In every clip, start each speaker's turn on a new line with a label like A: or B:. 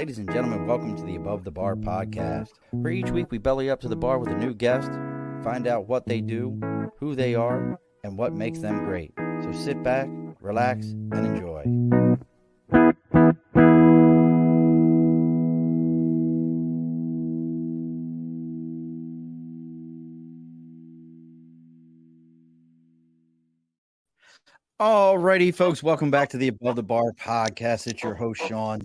A: Ladies and gentlemen, welcome to the Above the Bar podcast, where each week we belly up to the bar with a new guest, find out what they do, who they are, and what makes them great. So sit back, relax, and enjoy. Alrighty, folks, welcome back to the Above the Bar podcast. It's your host, Sean.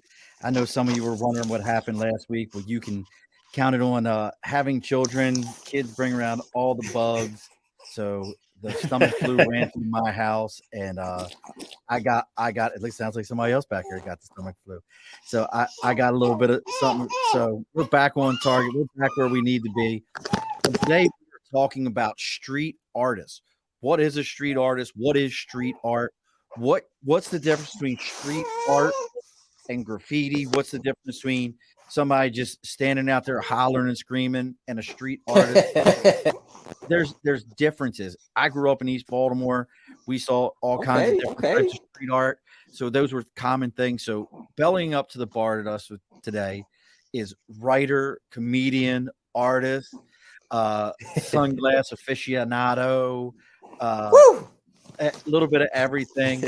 A: I know some of you were wondering what happened last week. Well, you can count it on having children. Kids bring around all the bugs. So the stomach flu ran through my house, and I got, at least sounds like somebody else back here got the stomach flu. So I got a little bit of something. So we're back on target. We're back where we need to be. And today we're talking about street artists. What is a street artist? What is street art? What's the difference between street art and graffiti? What's the difference between somebody just standing out there hollering and screaming and a street artist? There's differences. I grew up in East Baltimore. We saw all kinds of different types of street art. So those were common things. So bellying up to the bar to us today is writer, comedian, artist, sunglass aficionado, a little bit of everything.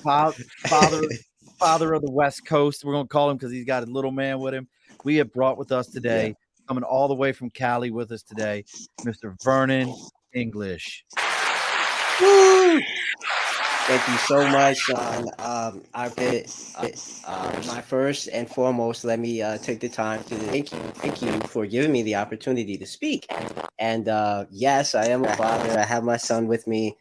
A: Father of the West Coast, we're gonna call him because he's got a little man with him. We have brought with us today, coming all the way from Cali with us today, Mr. Vernon English.
B: Woo! Thank you so much, Sean. My first and foremost, let me take the time to thank you for giving me the opportunity to speak. And yes, I am a father. I have my son with me.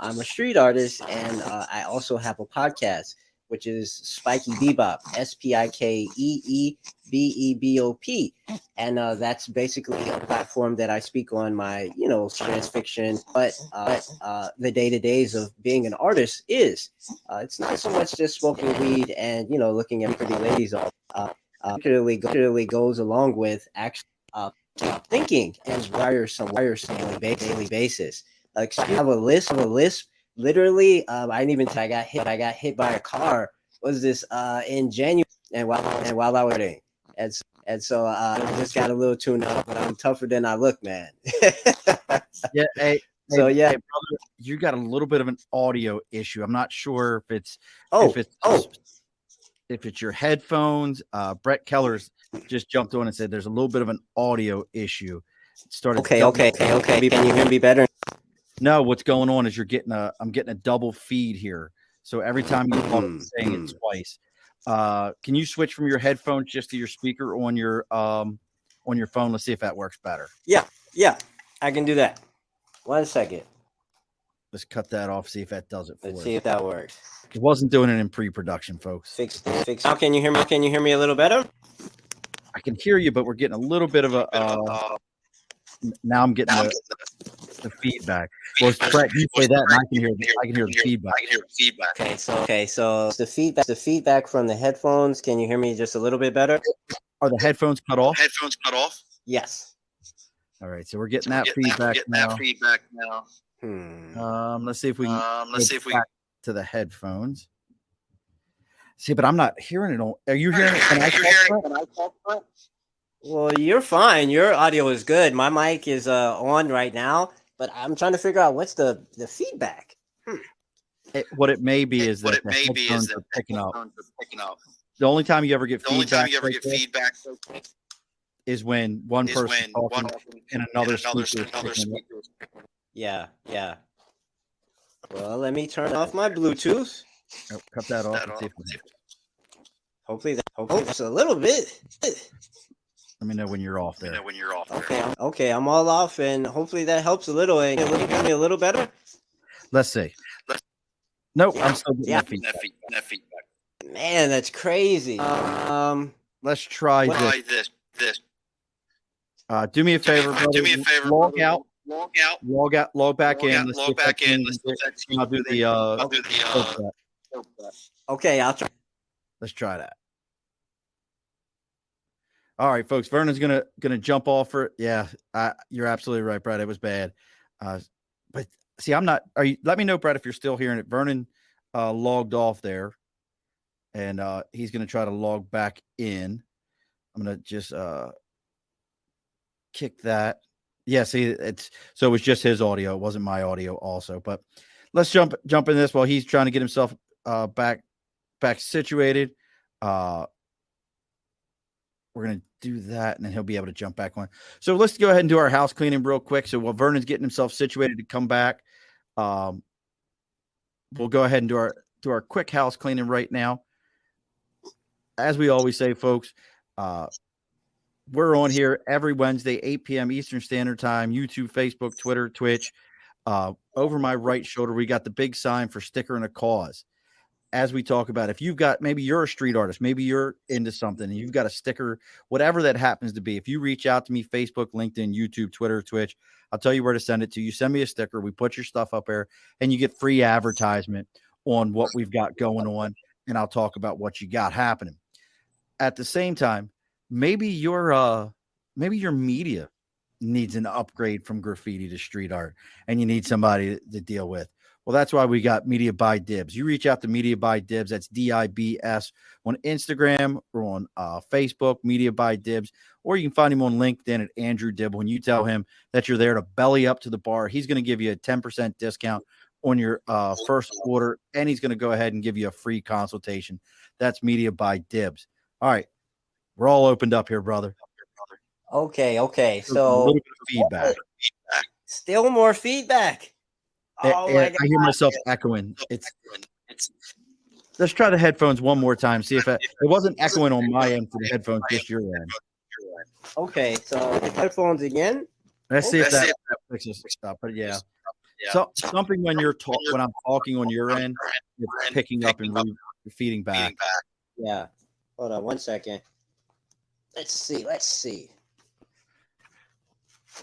B: I'm a street artist, and I also have a podcast, which is Spiky Bebop, SPIKEEBEBOP. And that's basically a platform that I speak on my, science fiction, but the day-to-days of being an artist is. It's not so much just smoking weed and, looking at pretty ladies all. Particularly goes along with actually thinking and inspire some daily basis. I have a list. Literally, I didn't even I got hit by a car. Was this in January? And while I was there, and so I just got a little tuned up, but I'm tougher than I look, man.
A: Yeah. Hey,
B: brother,
A: you got a little bit of an audio issue. I'm not sure if it's your headphones. Brett Keller's just jumped on and said there's a little bit of an audio issue. It started.
B: Okay. Can you hear me better?
A: No, what's going on is I'm getting a double feed here. So every time you talk, I'm saying it twice. Can you switch from your headphones just to your speaker on your phone? Let's see if that works better.
B: Yeah, I can do that. 1 second.
A: Let's cut that off. See if that does it for us.
B: Let's see if that works.
A: It wasn't doing it in pre-production, folks.
B: Fix. Now can you hear me? Can you hear me a little better?
A: I can hear you, but we're getting a little bit of a. Now I'm getting the feedback. Well, Brett, you say that, and I can hear the feedback.
B: Okay, so the feedback from the headphones. Can you hear me just a little bit better?
A: Are the headphones cut off?
B: Yes.
A: All right, so we're getting that feedback now. Let's see if we can back to the headphones. See, but I'm not hearing it. Are you hearing it? Can I talk?
B: Well, you're fine. Your audio is good. My mic is on right now, but I'm trying to figure out what's the feedback.
A: What it may be is that the headphones are picking up. The only time you ever get feedback is when one person talking and another speaker.
B: Yeah. Well, let me turn off my Bluetooth.
A: Oh, cut that off.
B: Hopefully that's a little bit.
A: Let me know when you're off there.
B: Okay, I'm all off, and hopefully that helps a little. And get me a little better.
A: Let's see. Nope, I'm still getting that feedback.
B: Man, that's crazy.
A: Let's try this. Do me a favor, brother. Log out. Log back in. I'll do the.
B: Okay, I'll try.
A: Let's try that. All right, folks. Vernon's gonna jump off for it. Yeah, you're absolutely right, Brett. It was bad. But see, I'm not. Are you? Let me know, Brett, if you're still hearing it. Vernon logged off there, and he's gonna try to log back in. I'm gonna just kick that. Yeah, see, it was just his audio. It wasn't my audio also. But let's jump in this while he's trying to get himself back situated. We're going to do that, and then he'll be able to jump back on. So let's go ahead and do our house cleaning real quick. So while Vernon's getting himself situated to come back, we'll go ahead and do our quick house cleaning right now. As we always say, folks, we're on here every Wednesday, 8 p.m. Eastern Standard Time, YouTube, Facebook, Twitter, Twitch. Over my right shoulder, we got the big sign for Sticker and a Cause. As we talk about, if you've got, maybe you're a street artist, maybe you're into something and you've got a sticker, whatever that happens to be, if you reach out to me, Facebook, LinkedIn, YouTube, Twitter, Twitch, I'll tell you where to send it to. You send me a sticker, we put your stuff up there, and you get free advertisement on what we've got going on, and I'll talk about what you got happening. At the same time, maybe your media needs an upgrade from graffiti to street art, and you need somebody to deal with. Well, that's why we got Media by Dibs. You reach out to Media by Dibs. That's DIBS on Instagram or on Facebook, Media by Dibs, or you can find him on LinkedIn at Andrew Dibble. And you tell him that you're there to belly up to the bar. He's going to give you a 10% discount on your first order, and he's going to go ahead and give you a free consultation. That's Media by Dibs. All right, we're all opened up here, brother.
B: Okay.
A: a
B: So
A: little bit of feedback.
B: Still more feedback.
A: Oh my God. I hear myself echoing. Let's try the headphones one more time. See if it wasn't echoing on my end for the headphones, just your end.
B: Okay, so the headphones again.
A: Let's see if that fixes stuff. But yeah. So something when I'm talking on your end, it's picking up and feeding back.
B: Yeah. Hold on 1 second. Let's see.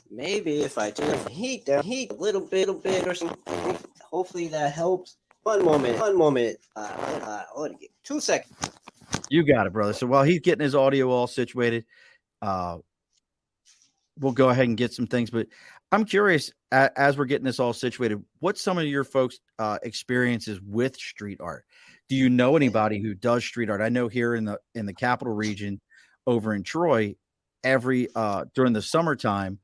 B: Maybe if I turn the heat down a little bit or something, hopefully that helps. One moment. 2 seconds.
A: You got it, brother. So while he's getting his audio all situated, we'll go ahead and get some things. But I'm curious, as we're getting this all situated, what's some of your folks' experiences with street art? Do you know anybody who does street art? I know here in the capital region, over in Troy, during the summertime,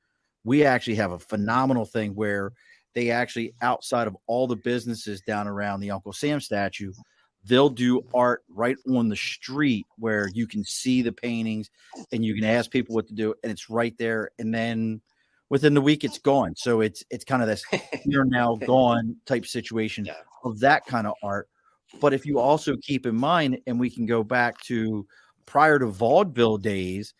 A: we actually have a phenomenal thing where they actually, outside of all the businesses down around the Uncle Sam statue, they'll do art right on the street where you can see the paintings and you can ask people what to do, and it's right there. And then within the week, it's gone. So it's kind of this you're now gone type situation of that kind of art. But if you also keep in mind, and we can go back to prior to vaudeville days,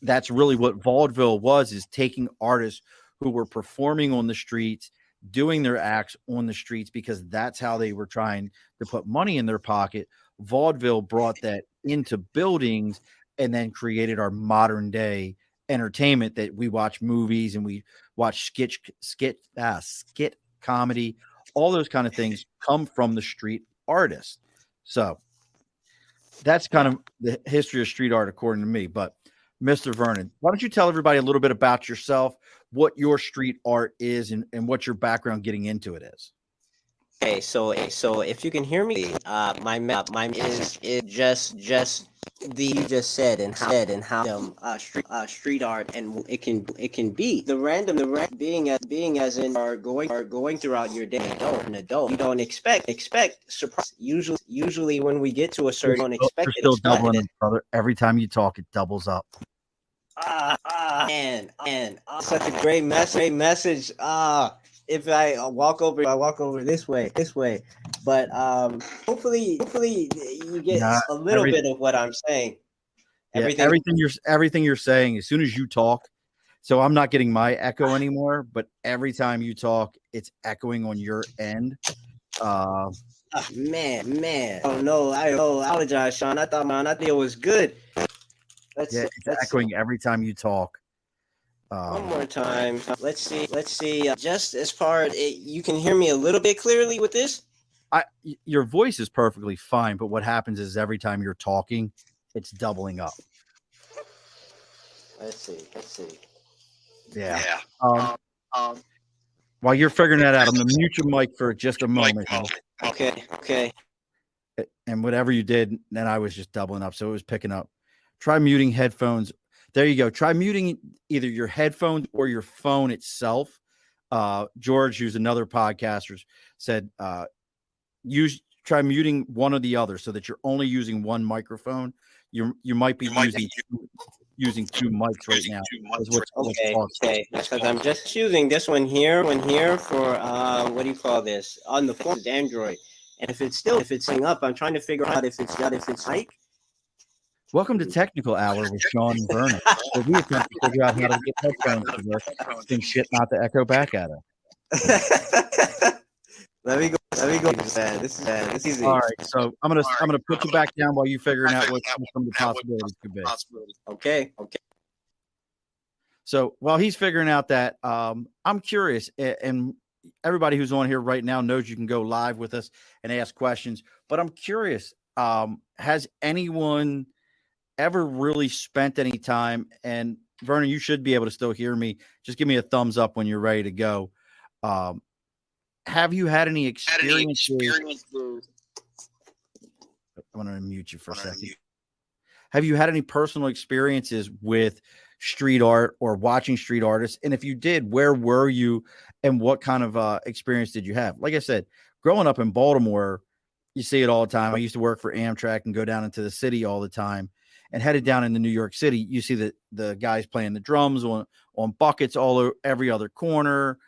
A: that's really what vaudeville was, is taking artists who were performing on the streets, doing their acts on the streets, because that's how they were trying to put money in their pocket. Vaudeville brought that into buildings and then created our modern day entertainment that we watch movies and we watch skit comedy. All those kind of things come from the street artists. So that's kind of the history of street art, according to me. But Mr. Vernon, why don't you tell everybody a little bit about yourself, what your street art is, and what your background getting into it is?
B: Okay, so if you can hear me, my is just the you just said and how street art, and it can be the random being as in are going throughout your day. An adult, you don't expect surprise. Usually when we get to a certain unexpected,
A: you're still doubling it, brother. Every time you talk, it doubles up.
B: And such a great message. If I walk over this way. But hopefully you get a little bit of what I'm saying.
A: Everything you're saying, as soon as you talk. So I'm not getting my echo anymore, but every time you talk, it's echoing on your end.
B: Man. Oh no, I apologize, Sean. I thought it was good.
A: It's echoing every time you talk.
B: One more time. Let's see. Just as far as you can hear me a little bit clearly with this.
A: Your voice is perfectly fine, but what happens is every time you're talking, it's doubling up.
B: Let's see.
A: Yeah. While you're figuring that out, I'm gonna mute your mic for just a moment.
B: Okay.
A: And whatever you did, then I was just doubling up, so it was picking up. Try muting headphones. There you go. Try muting either your headphones or your phone itself. George, who's another podcaster, said try muting one or the other so that you're only using one microphone. You might be using two mics right now.
B: Okay. Because I'm just using this one here for what do you call this? On the phone, it's Android. And if it's up, I'm trying to figure out if it's mic.
A: Welcome to Technical Hour with Sean and Vernon, where we attempt to figure out how to get headphones to work and shit not to echo back at us.
B: Let me go. This is easy.
A: All right, so I'm gonna put you back down while you figuring out what some of the possibilities could be.
B: Okay.
A: So while he's figuring out that, I'm curious, and everybody who's on here right now knows you can go live with us and ask questions. But I'm curious, has anyone ever really spent any time? And Vernon, you should be able to still hear me. Just give me a thumbs up when you're ready to go. Have you had any experiences? I'm going to mute you for a second. Have you had any personal experiences with street art or watching street artists? And if you did, where were you and what kind of experience did you have? Like I said, growing up in Baltimore, you see it all the time. I used to work for Amtrak and go down into the city all the time, and headed down into New York City. You see the guys playing the drums on buckets all over every other corner.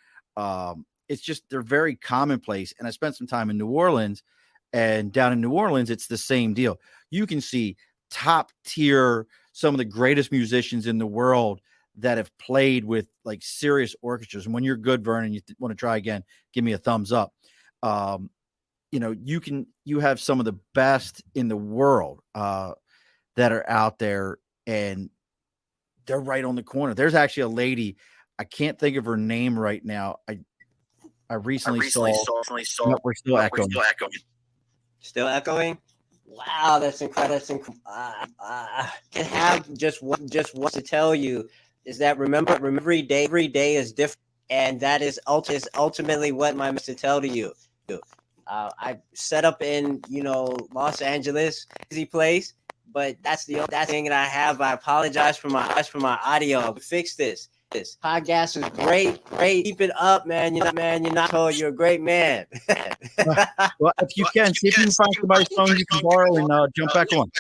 A: It's just, they're very commonplace. And I spent some time in New Orleans, and down in New Orleans, it's the same deal. You can see top tier, some of the greatest musicians in the world that have played with like serious orchestras. And when you're good, Vernon, you want to try again, give me a thumbs up. You have some of the best in the world that are out there, and they're right on the corner. There's actually a lady, I can't think of her name right now. I recently saw. No, we're still echoing.
B: Still echoing. Wow, that's incredible. I have just what to tell you is that remember every day is different, and that is ultimately what my message to tell to you. I set up in Los Angeles, easy place, but that's the thing that I have. I apologize for my audio. Fix this. This podcast is great. Keep it up, man. You're not told you're a great man.
A: Well, if you can, see if you can find somebody's phone you can borrow and jump back on.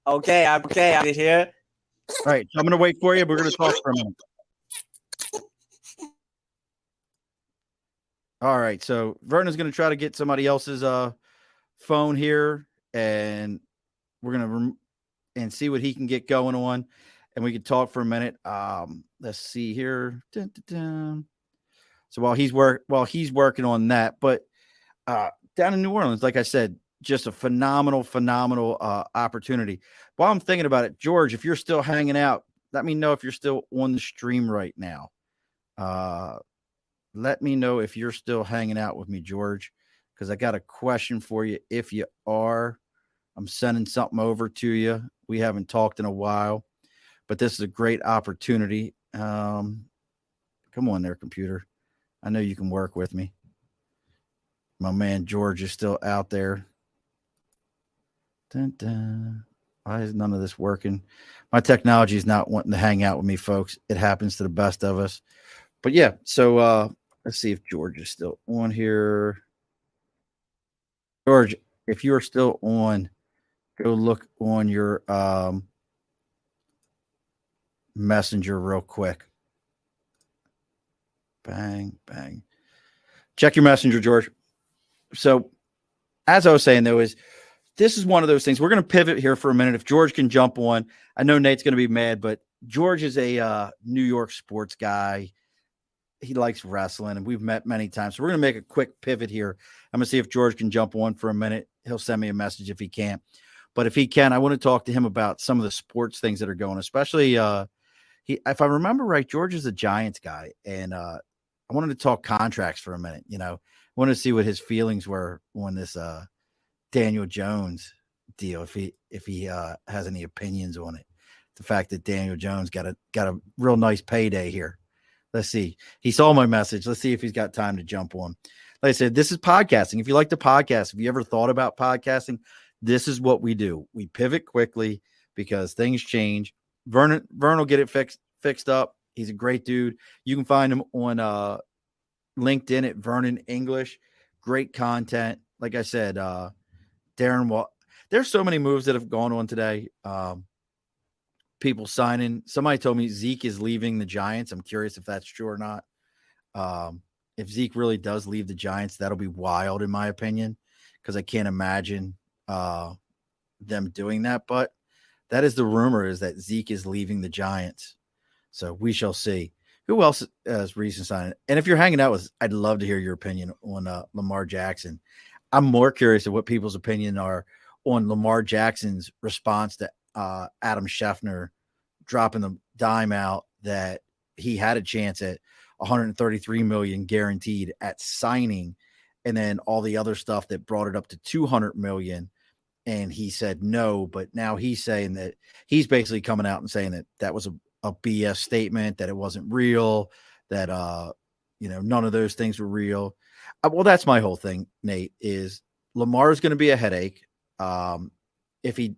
B: Okay. I'm here.
A: All right, so I'm going to wait for you. We're going to talk for a minute. All right, so Vernon's going to try to get somebody else's phone here, and we're going to see what he can get going on, and we can talk for a minute. Let's see here. Dun, dun, dun. So while he's working on that, but down in New Orleans, like I said, just a phenomenal opportunity. While I'm thinking about it, George, if you're still hanging out, let me know if you're still on the stream right now. Let me know if you're still hanging out with me, George, because I got a question for you. If you are, I'm sending something over to you. We haven't talked in a while, but this is a great opportunity. Come on there, computer. I know you can work with me. My man George is still out there. Dun, dun. Why is none of this working? My technology is not wanting to hang out with me, folks. It happens to the best of us. But yeah, so let's see if George is still on here. George, if you're still on, go look on your messenger real quick. Bang, bang. Check your messenger, George. So as I was saying, though, this is one of those things. We're going to pivot here for a minute. If George can jump on, I know Nate's going to be mad, but George is a New York sports guy. He likes wrestling, and we've met many times. So we're going to make a quick pivot here. I'm going to see if George can jump on for a minute. He'll send me a message if he can't. But if he can, I want to talk to him about some of the sports things that are going, especially if I remember right, George is a Giants guy, and I wanted to talk contracts for a minute. I wanted to see what his feelings were on this Daniel Jones deal, if he has any opinions on it. The fact that Daniel Jones got a real nice payday here. Let's see. He saw my message. Let's see if he's got time to jump on. Like I said, this is podcasting. If you like to podcast, if you ever thought about podcasting, this is what we do. We pivot quickly. because things change. Vern will get it fixed up. He's a great dude. You can find him on LinkedIn at Vernon English. Great content. Like I said, Darren, there's so many moves that have gone on today. People signing. Somebody told me Zeke is leaving the Giants. I'm curious if that's true or not. If Zeke really does leave the Giants, that'll be wild in my opinion, because I can't imagine them doing that. But that is the rumor, is that Zeke is leaving the Giants. So we shall see. Who else has recent signing? And if you're hanging out with us, I'd love to hear your opinion on Lamar Jackson. I'm more curious of what people's opinion are on Lamar Jackson's response to Adam Schefter dropping the dime out that he had a chance at $133 million guaranteed at signing, and then all the other stuff that brought it up to $200 million. And he said no, but now he's saying that he's basically coming out and saying that that was a BS statement, that it wasn't real, that none of those things were real. Well, that's my whole thing, Nate, is Lamar is going to be a headache. If he,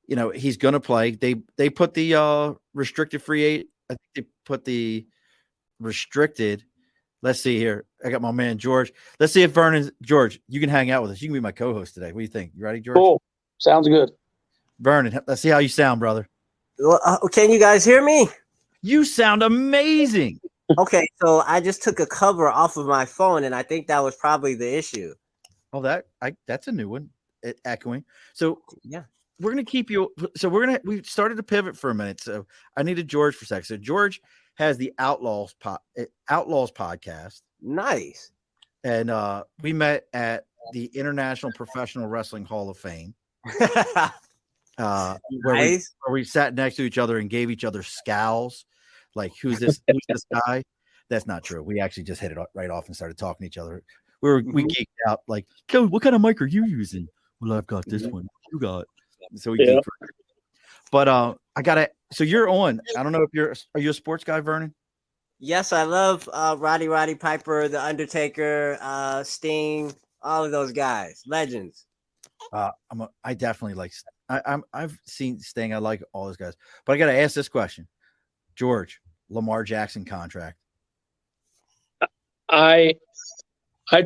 A: he's going to play. They put the restricted free agent. I think they put the restricted. Let's see here. I got my man George. Let's see if George, you can hang out with us. You can be my co-host today. What do you think? You ready, George?
C: Cool. Sounds good.
A: Vernon, let's see how you sound, brother.
B: Can you guys hear me?
A: You sound amazing.
B: Okay, so I just took a cover off of my phone, and I think that was probably the issue.
A: Oh, that's a new one. Echoing. So
B: yeah,
A: we're gonna keep you. So we started to pivot for a minute. So I needed George for a second. So George has the Outlaws podcast.
B: Nice.
A: And we met at the International Professional Wrestling Hall of Fame. Where we sat next to each other and gave each other scowls, like who's this guy? That's not true. We actually just hit it right off and started talking to each other. We geeked out, like, what kind of mic are you using? Well, I've got this one. You got. So we geeked. But I gotta. So you're on. I don't know if are you a sports guy, Vernon?
B: Yes, I love Roddy Piper, The Undertaker, Sting, all of those guys, legends.
A: I definitely like. I've seen Sting. I like all those guys, but I got to ask this question, George. Lamar Jackson contract.
C: I'd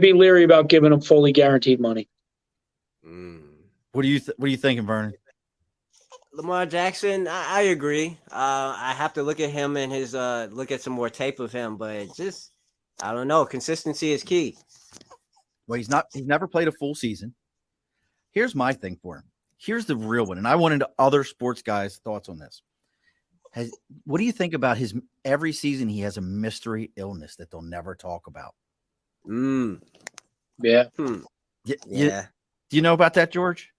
C: be leery about giving him fully guaranteed money.
A: What are you thinking, Vernon?
B: Lamar Jackson, I agree. I have to look at him and look at some more tape of him, but just I don't know. Consistency is key.
A: Well, he's never played a full season. Here's my thing for him. Here's the real one, and I wanted other sports guys' thoughts on this. What do you think about every season he has a mystery illness that they'll never talk about?
C: Yeah.
B: Yeah.
A: Do you know about that, George?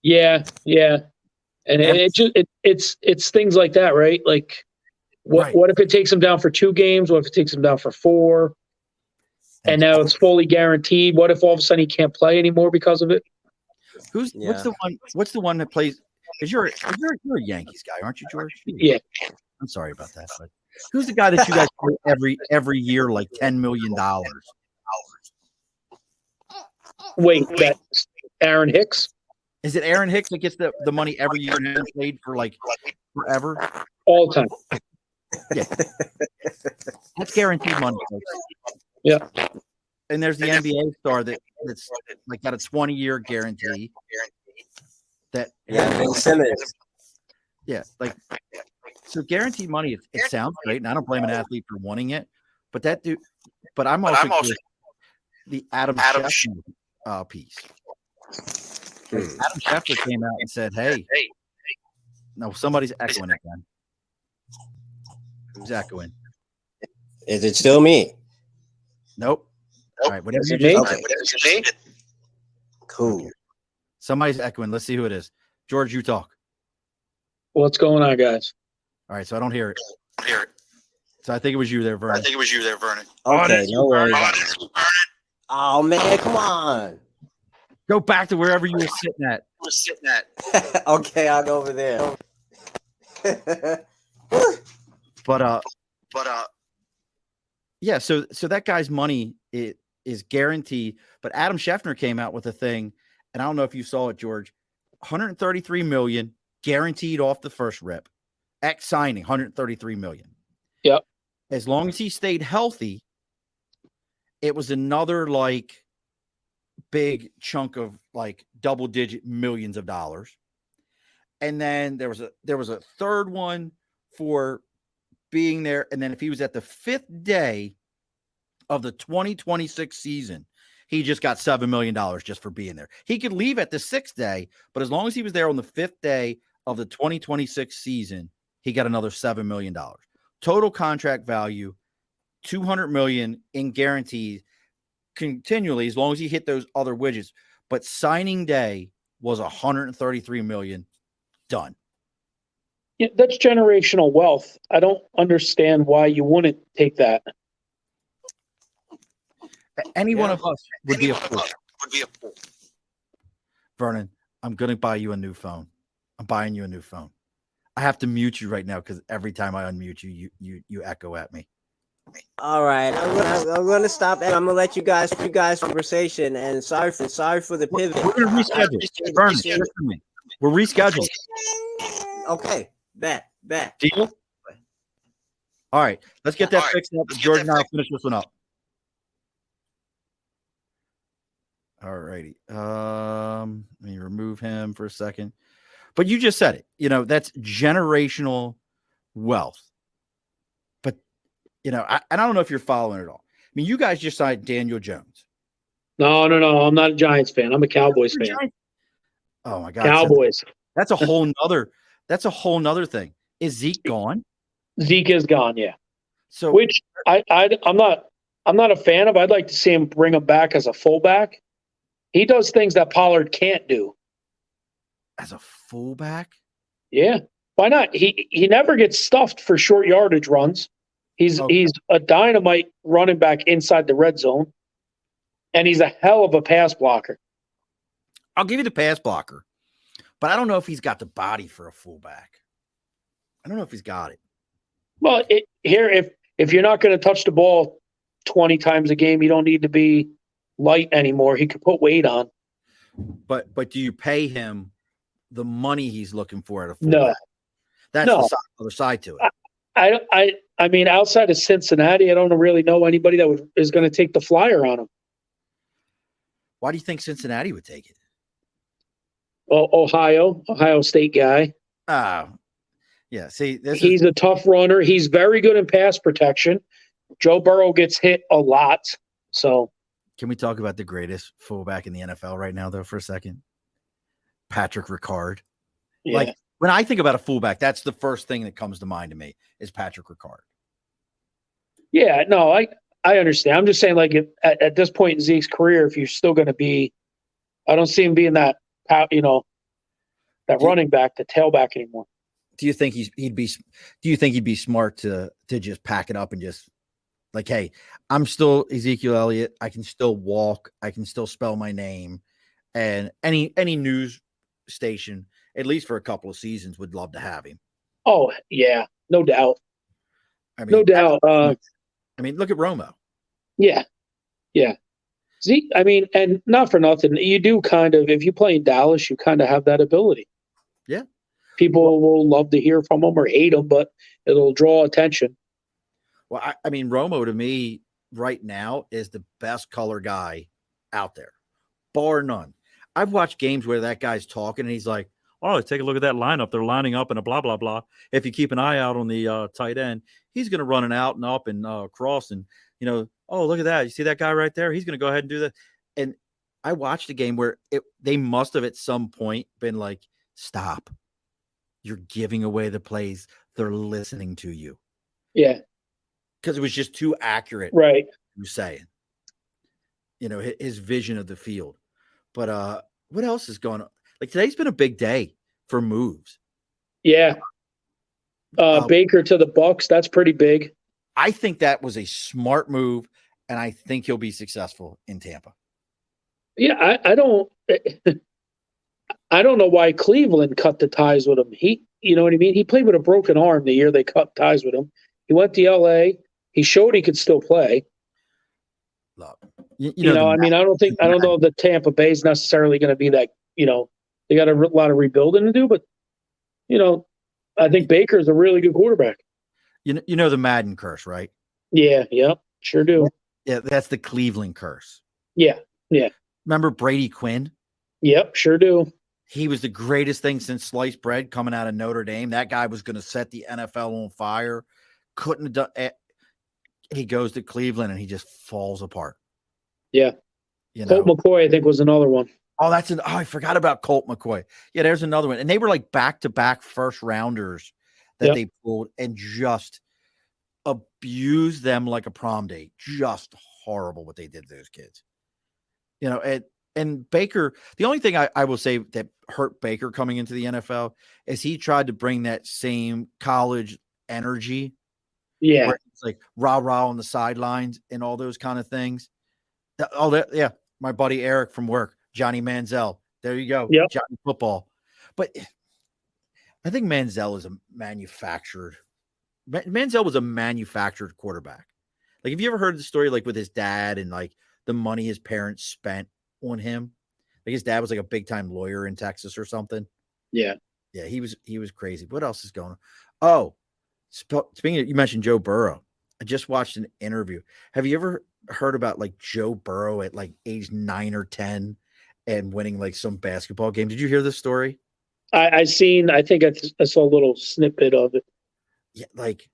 C: Yeah. And it's things like that, right? Like what if it takes him down for 2 games? What if it takes him down for 4? And now it's fully guaranteed. What if all of a sudden he can't play anymore because of it?
A: What's the one that plays? Because you're a Yankees guy, aren't you, George?
C: Yeah.
A: I'm sorry about that, but who's the guy that you guys play every year like $10 million?
C: Wait, that's Aaron Hicks?
A: Is it Aaron Hicks that gets the money every year and hasn't played for like forever?
C: All the time.
A: Yeah. That's guaranteed money, folks.
C: Yeah.
A: And there's the NBA star that's like got a 20-year guarantee.
B: Ben Simmons.
A: Yeah, like so guaranteed money. It sounds great, and I don't blame an athlete for wanting it. But that dude. But I'm also the Adam Schefter piece. Adam Schefter came out and said, "Hey, no, somebody's echoing again. Who's echoing?
B: Is it still me?
A: Nope. All right, whatever you
B: me. Cool.
A: Somebody's echoing. Let's see who it is. George, you talk.
C: What's going on, guys?
A: All right, so I don't hear it. So I think it was you there, Vernon.
B: Okay, no worries. Oh man, come on.
A: Go back to wherever you were sitting at.
B: Okay, I'll go over there.
A: Yeah, so that guy's money is guaranteed. But Adam Schefter came out with a thing, and I don't know if you saw it, George. $133 million guaranteed off the first rip, at signing, $133 million.
C: Yep.
A: As long as he stayed healthy, it was another like big chunk of like double-digit millions of dollars. And then there was a third one for being there. And then if he was at the 5th day of the 2026 season, he just got $7 million just for being there. He could leave at the 6th day, but as long as he was there on the 5th day of the 2026 season, he got another $7 million. Total contract value, $200 million in guarantees continually, as long as he hit those other widgets. But signing day was $133 million. Done.
C: Yeah, that's generational wealth. I don't understand why you wouldn't take that.
A: Any one of us would be a fool. Vernon, I'm going to buy you a new phone. I'm buying you a new phone. I have to mute you right now because every time I unmute you, you echo at me.
B: All right, I'm gonna stop and I'm gonna let you guys conversation. And sorry for the pivot.
A: We're gonna reschedule. Vernon, listen to me. We're rescheduling.
B: Okay, bet.
A: Deal? All right, let's get that fixed up. George and I'll finish this one up. All righty. Let me remove him for a second. But you just said it. You know, that's generational wealth. But, you know, I don't know if you're following it all. I mean, you guys just signed Daniel Jones.
C: No. I'm not a Giants fan. I'm a Cowboys fan.
A: Oh my God.
C: Cowboys.
A: That's a whole nother thing. Is Zeke gone?
C: Zeke is gone, yeah.
A: So
C: which I'm not a fan of. I'd like to see him bring him back as a fullback. He does things that Pollard can't do.
A: As a fullback?
C: Yeah. Why not? He never gets stuffed for short yardage runs. He's a dynamite running back inside the red zone. And he's a hell of a pass blocker.
A: I'll give you the pass blocker. But I don't know if he's got the body for a fullback. I don't know if he's got it.
C: Well, if you're not going to touch the ball 20 times a game, you don't need to be light anymore. He could put weight on.
A: But do you pay him the money he's looking for at a fullback?
C: No.
A: That's the other side to it.
C: I mean, outside of Cincinnati, I don't really know anybody that is going to take the flyer on him.
A: Why do you think Cincinnati would take it?
C: Well, Ohio State guy.
A: Yeah. See,
C: he's a tough runner. He's very good in pass protection. Joe Burrow gets hit a lot. So,
A: can we talk about the greatest fullback in the NFL right now, though, for a second? Patrick Ricard.
C: Yeah.
A: Like, when I think about a fullback, that's the first thing that comes to mind to me is Patrick Ricard.
C: Yeah, no, I understand. I'm just saying, like, at this point in Zeke's career, if you're still going to be, I don't see him being that running back, the tailback anymore.
A: Do you think he'd be smart to just pack it up and just like, hey, I'm still Ezekiel Elliott. I can still walk. I can still spell my name. And any news station, at least for a couple of seasons, would love to have him.
C: Oh, yeah, no doubt.
A: I mean,
C: no doubt.
A: I mean, look at Romo.
C: Yeah. Zeke, I mean, and not for nothing, you do kind of, if you play in Dallas, you kind of have that ability.
A: Yeah.
C: People will love to hear from him or hate him, but it'll draw attention.
A: Well, I mean, Romo to me right now is the best color guy out there, bar none. I've watched games where that guy's talking and he's like, oh, take a look at that lineup. They're lining up and a blah, blah, blah. If you keep an eye out on the tight end, he's going to run an out and up and cross and, you know, oh, look at that. You see that guy right there? He's going to go ahead and do that. And I watched a game where they must have at some point been like, stop. You're giving away the plays. They're listening to you.
C: Yeah.
A: Because it was just too accurate.
C: Right.
A: You're saying, you know, his vision of the field. But what else is going on? Like today's been a big day for moves.
C: Yeah. Baker to the Bucks. That's pretty big.
A: I think that was a smart move, and I think he'll be successful in Tampa.
C: Yeah, I don't know why Cleveland cut the ties with him. You know what I mean? He played with a broken arm the year they cut ties with him. He went to LA. He showed he could still play.
A: Look,
C: I mean, I don't know that Tampa Bay is necessarily going to be that, you know, they got a lot of rebuilding to do, but I think Baker's a really good quarterback.
A: You know the Madden curse, right?
C: Yeah, sure do.
A: Yeah, that's the Cleveland curse.
C: Yeah.
A: Remember Brady Quinn?
C: Yep, sure do.
A: He was the greatest thing since sliced bread coming out of Notre Dame. That guy was going to set the NFL on fire. Couldn't have done it. He goes to Cleveland and he just falls apart.
C: Yeah. Colt McCoy, I think, was another one.
A: Oh, I forgot about Colt McCoy. Yeah, there's another one. And they were like back-to-back first rounders that they pulled and just abused them like a prom date. Just horrible what they did to those kids. And Baker, the only thing I will say that hurt Baker coming into the NFL is he tried to bring that same college energy.
C: Yeah.
A: Where it's like rah-rah on the sidelines and all those kind of things. Yeah. My buddy Eric from work, Johnny Manziel. There you go.
C: Yep.
A: Johnny Football. But I think Manziel is a manufactured. Manziel was a manufactured quarterback. Like, have you ever heard the story like with his dad and like the money his parents spent on him? Like his dad was like a big time lawyer in Texas or something.
C: Yeah.
A: Yeah, he was crazy. What else is going on? Oh, speaking of, you mentioned Joe Burrow. I just watched an interview. Have you ever heard about like Joe Burrow at like age 9 or 10 and winning like some basketball game? Did you hear this story?
C: I think I saw a little snippet of it.
A: Yeah, like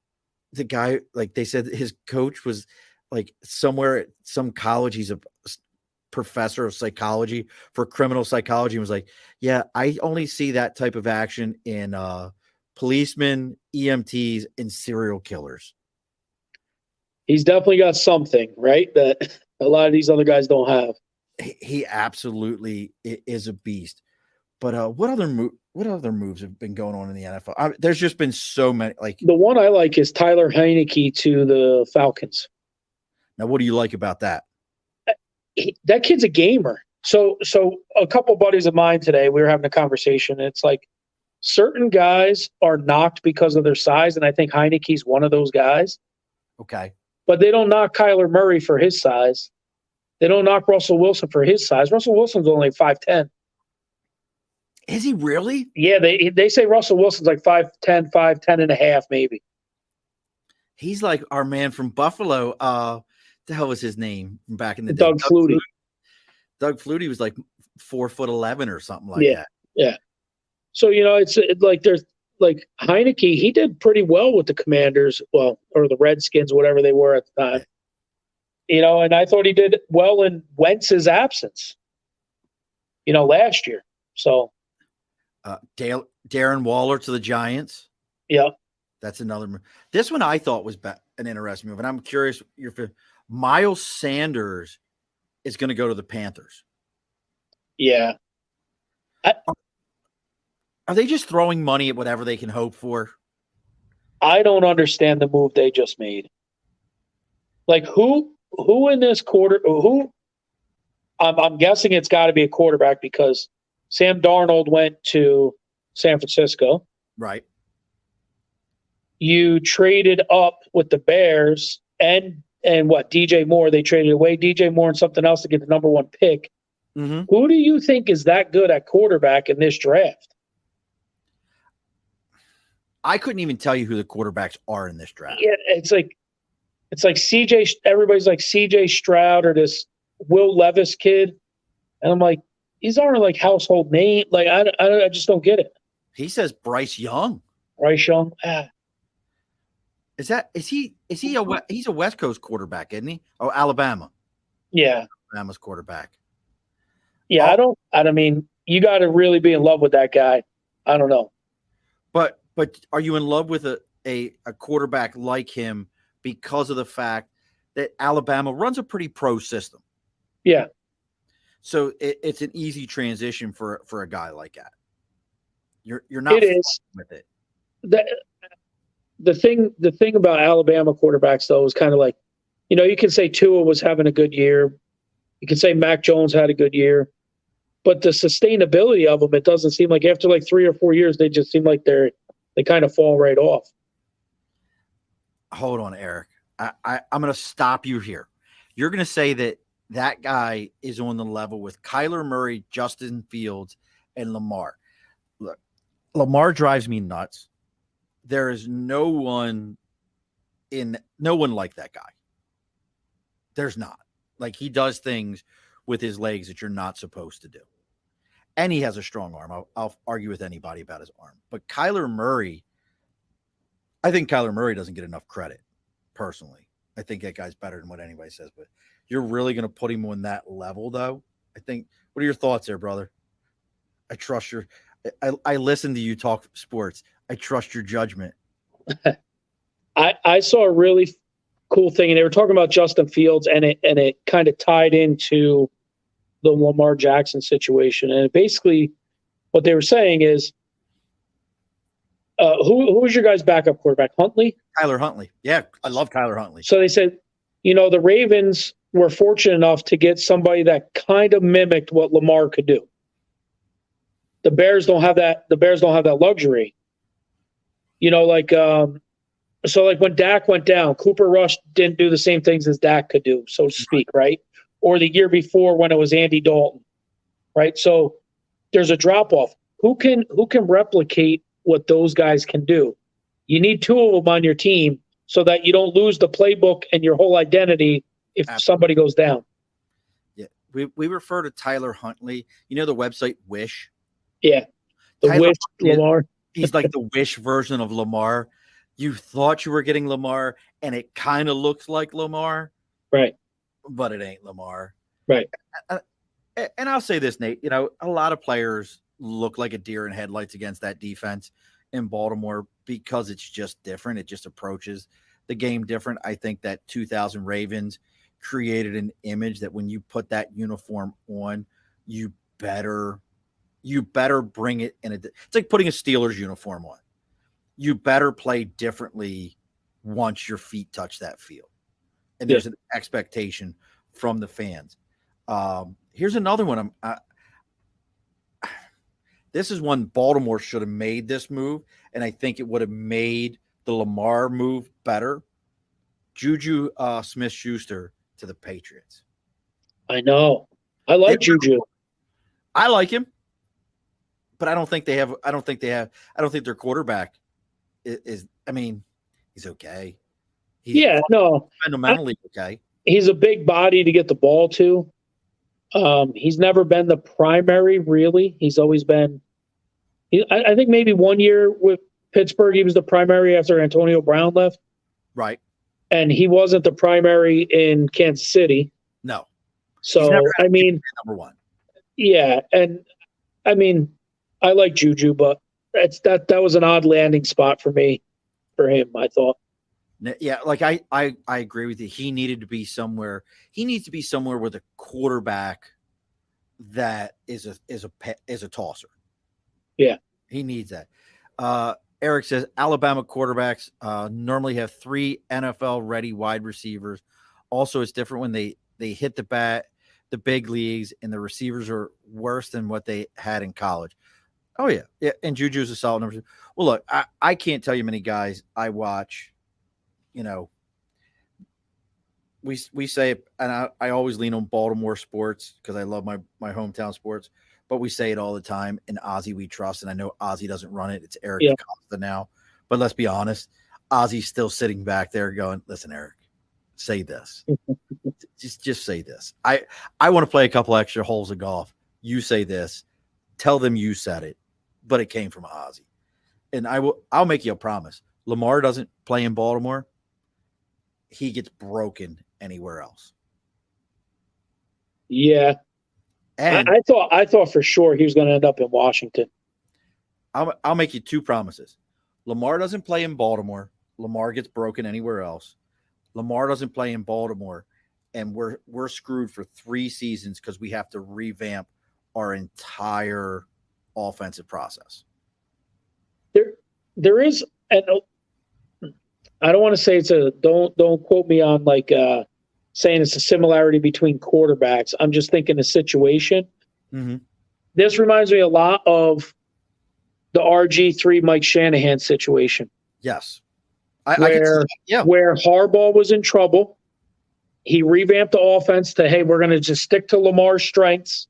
A: the guy, like they said his coach was like somewhere at some college. He's a professor of psychology for criminal psychology and was like, yeah, I only see that type of action in policemen, EMTs, and serial killers.
C: He's definitely got something, right, that a lot of these other guys don't have.
A: He absolutely is a beast. But what other moves have been going on in the NFL? There's just been so many. Like
C: the one I like is Tyler Heineke to the Falcons.
A: Now, what do you like about that?
C: That kid's a gamer. So a couple buddies of mine today, we were having a conversation. It's like certain guys are knocked because of their size, and I think Heineke's one of those guys.
A: Okay.
C: But they don't knock Kyler Murray for his size. They don't knock Russell Wilson for his size. Russell Wilson's only 5'10".
A: Is he really?
C: Yeah, they say Russell Wilson's like 5'10", 5'10 and a half, maybe.
A: He's like our man from Buffalo. The hell was his name from back in the day?
C: Doug Flutie.
A: Doug Flutie was like 4'11" or something like that.
C: Yeah. So it's like there's like Heineke. He did pretty well with the Commanders, or the Redskins, whatever they were at the time. And I thought he did well in Wentz's absence. Last year. So.
A: Darren Waller to the Giants.
C: Yeah.
A: That's another move. This one I thought was an interesting move. And I'm curious, Miles Sanders is going to go to the Panthers.
C: Yeah.
A: Are they just throwing money at whatever they can hope for?
C: I don't understand the move they just made. Like who in this quarter, I'm guessing it's got to be a quarterback because Sam Darnold went to San Francisco.
A: Right.
C: You traded up with the Bears and what? DJ Moore. They traded away DJ Moore and something else to get the number 1 pick.
A: Mm-hmm.
C: Who do you think is that good at quarterback in this draft?
A: I couldn't even tell you who the quarterbacks are in this draft.
C: Yeah, it's like CJ. Everybody's like CJ Stroud or this Will Levis kid, and I'm like, these aren't like household name. Like I just don't get it.
A: He says Bryce Young.
C: Bryce Young.
A: He's a West Coast quarterback, isn't he? Oh, Alabama.
C: Yeah.
A: Alabama's quarterback.
C: Yeah, I mean, you got to really be in love with that guy. I don't know.
A: But are you in love with a quarterback like him because of the fact that Alabama runs a pretty pro system?
C: Yeah.
A: So it's an easy transition for a guy like that. You're not.
C: It is
A: with it.
C: The thing about Alabama quarterbacks though is kind of like, you can say Tua was having a good year, you can say Mac Jones had a good year, but the sustainability of them, it doesn't seem like after like 3 or 4 years they just seem like they kind of fall right off.
A: Hold on, Eric. I'm going to stop you here. You're going to say that guy is on the level with Kyler Murray, Justin Fields, and Lamar. Look, Lamar drives me nuts. There is no one like that guy. There's not. Like, he does things with his legs that you're not supposed to do. And he has a strong arm. I'll argue with anybody about his arm. But Kyler Murray, I think Kyler Murray doesn't get enough credit, personally. I think that guy's better than what anybody says. But you're really going to put him on that level, though? I think, what are your thoughts there, brother? I trust your – I listen to you talk sports. I trust your judgment.
C: I saw a really cool thing, and they were talking about Justin Fields, and it kind of tied into the Lamar Jackson situation. And basically what they were saying is, who was your guys' backup quarterback? Huntley?
A: Tyler Huntley. Yeah, I love Tyler Huntley.
C: So they said, the Ravens were fortunate enough to get somebody that kind of mimicked what Lamar could do. The Bears don't have that. The Bears don't have that luxury. So like when Dak went down, Cooper Rush didn't do the same things as Dak could do, so to speak, right? Or the year before when it was Andy Dalton, right? So there's a drop off. Who can replicate what those guys can do? You need two of them on your team so that you don't lose the playbook and your whole identity if somebody goes down.
A: Yeah, we refer to Tyler Huntley. You know the website Wish?
C: Yeah,
A: Tyler
C: Wish Lamar.
A: He's like the Wish version of Lamar. You thought you were getting Lamar, and it kind of looks like Lamar.
C: Right.
A: But it ain't Lamar.
C: Right.
A: And I'll say this, Nate, a lot of players look like a deer in headlights against that defense in Baltimore because it's just different. It just approaches the game different. I think that 2000 Ravens created an image that when you put that uniform on, you better bring it in. It's like putting a Steelers uniform on. You better play differently once your feet touch that field. And there's an expectation from the fans. Here's another one. This is one Baltimore should have made this move, and I think it would have made the Lamar move better. Juju Smith-Schuster to the Patriots.
C: I know. I like Juju.
A: I like him, but I don't think their quarterback is. I mean, he's okay. Fundamentally okay.
C: He's a big body to get the ball to. He's never been the primary, really. He's always been. I think maybe 1 year with Pittsburgh, he was the primary after Antonio Brown left.
A: Right.
C: And he wasn't the primary in Kansas City.
A: No.
C: So
A: number one.
C: Yeah, and I mean, I like Juju, but that was an odd landing spot for him, I thought.
A: Yeah, like I agree with you. He needed to be somewhere. He needs to be somewhere with a quarterback that is a tosser.
C: Yeah,
A: he needs that. Eric says Alabama quarterbacks normally have 3 NFL ready wide receivers. Also, it's different when they hit the big leagues, and the receivers are worse than what they had in college. Oh yeah. And Juju's a solid number 2. Well, look, I can't tell you many guys I watch. We say it, and I always lean on Baltimore sports because I love my hometown sports, but we say it all the time. In Ozzie we trust, and I know Ozzie doesn't run it. It's Eric Acosta now. But let's be honest, Ozzie's still sitting back there going, listen, Eric, say this. just say this. I want to play a couple extra holes of golf. You say this. Tell them you said it, but it came from Ozzie. And I'll make you a promise. Lamar doesn't play in Baltimore. He gets broken anywhere else.
C: Yeah. And I thought for sure he was going to end up in Washington.
A: I'll make you 2 promises. Lamar doesn't play in Baltimore. Lamar gets broken anywhere else. Lamar doesn't play in Baltimore, and we're screwed for 3 seasons because we have to revamp our entire offensive process.
C: There is, and I don't want to say it's don't quote me on saying it's a similarity between quarterbacks. I'm just thinking a situation.
A: Mm-hmm.
C: This reminds me a lot of the RG3 Mike Shanahan situation.
A: Yes.
C: Where Harbaugh was in trouble. He revamped the offense to, hey, we're going to just stick to Lamar's strengths.